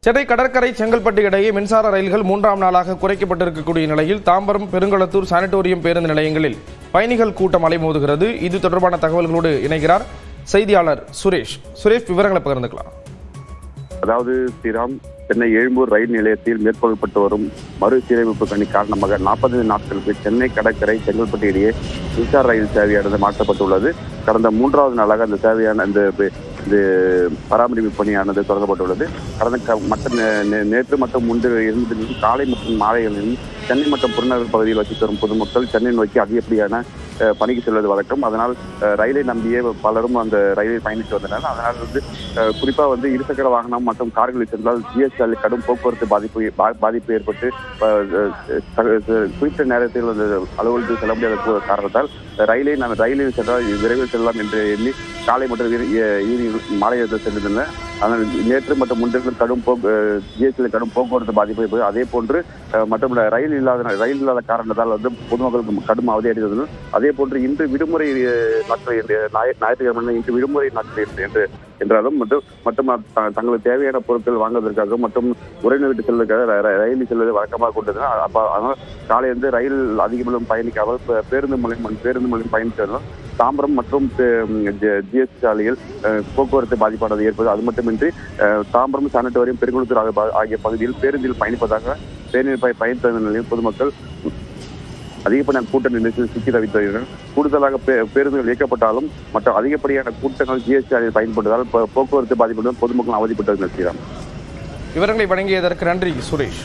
சென்னை கடற்கரை செங்கல்பட்டு இடையே மின்சார ரயில்கள் 3ஆம் நாளாக குறைக்கப்பட்டிருக்கக்கூடிய நிலையில் தாம்பரம் பெருங்களத்தூர் சானிட்டோரியம் பேருந்து நிலையங்களில் பயணிகள் கூட்டம் அலைமோதுகிறது. இது தொடர்பான தகவல்களோடு இணைகிறார் செய்தியாளர் சுரேஷ். விவரங்களை பகிர்ந்துக்கலாம். அதாவது ஸ்ரீராம், சென்னை எழும்பூர் ரயில் நிலையத்தில் மேற்கொள்ளப்பட்டு வரும் மறுசீரமைப்பு பணி காரணமாக 45 நாட்களுக்கு சென்னை கடற்கரை செங்கல்பட்டு இடையே மின்சார ரயில் சேவையானது மாற்றப்பட்டுள்ளது. கடந்த 3வது நாளாக அந்த சேவையான இந்த பராமரிப்பு பணியானது தொடங்கப்பட்டுள்ளது. நேற்று மற்றும் முன்பு இருந்ததிலிருந்து காலை மற்றும் மாலைகளிலும் சென்னை மற்றும் புறநகர் பகுதியில் வசித்து வரும் பொதுமக்கள் சென்னை நோக்கி அதிகப்படியான பணிக்கு செல்வது வழக்கம். அதனால் ரயிலை நம்பியே பலரும் அந்த ரயிலில் பயணித்து வந்தனர். அதனால் குறிப்பாக இருசக்கர வாகனம் மற்றும் கார்களில் சென்றால் ஜிஎஸ்டி கடும் போக்குவரத்து பாதிப்பு ஏற்பட்டு குறித்த நேரத்தில் அலுவலகத்துக்கு செல்ல முடியாத காரணத்தால் ரயிலில் சென்றால் விரைவில் செல்லலாம் என்று எண்ணி காலை மற்றும் மாலை சென்றிருந்தனர். ஆனால் நேற்று மற்றும் முன்தினம் ஜிஎஸ்டி கடும் போக்குவரத்து பாதிப்பு, அதே போன்று மற்றும் ரயில் இல்லாத காரணத்தால் பொதுமக்களுக்கு கடும் அவதி அடைந்தது. அதே போன்று இன்று விடுமுறை நாட்கள் ஞாயிற்றுக்கிழமை இன்று விடுமுறை நாட்கள் என்றாலும் மற்றும் தங்களுக்கு தேவையான பொருட்கள் வாங்குவதற்காக மற்றும் உறவினர் வீட்டு செல்வதற்காக ரயிலில் செல்வதை வழக்கமாக கொண்டதுனால் அதனால் காலை ரயில் அதிகமாக பயணிக்காமல் பேருந்து மூலம் பயணித்ததால் தாம்பரம் மற்றும் ஜிஎஸ்டி சாலையில் போக்குவரத்து பாதிப்பானது ஏற்பது. அது மட்டுமின்றி தாம்பரம் சானிட்டோரியம் பெருங்குளத்தூர் ஆகிய பகுதியில் பேருந்தில் பயணிப்பதாக பயணித்த நிலையில் பொதுமக்கள் அதிகப்படியான கூட்ட நெரிசலில் சிக்கி தவித்து வருகின்றனர். கூடுதலாக பேருந்துகள் இயக்கப்பட்டாலும் மற்றும் அதிகப்படியான கூட்டங்கள் ஜிஎஸ்டி சாலையில் பயன்படுவதால் போக்குவரத்து பாதிப்புடன் பொதுமக்கள் அவதிப்பட்டு வருகின்றனர். விவரங்களை வழங்கியதற்கு நன்றி சுரேஷ்.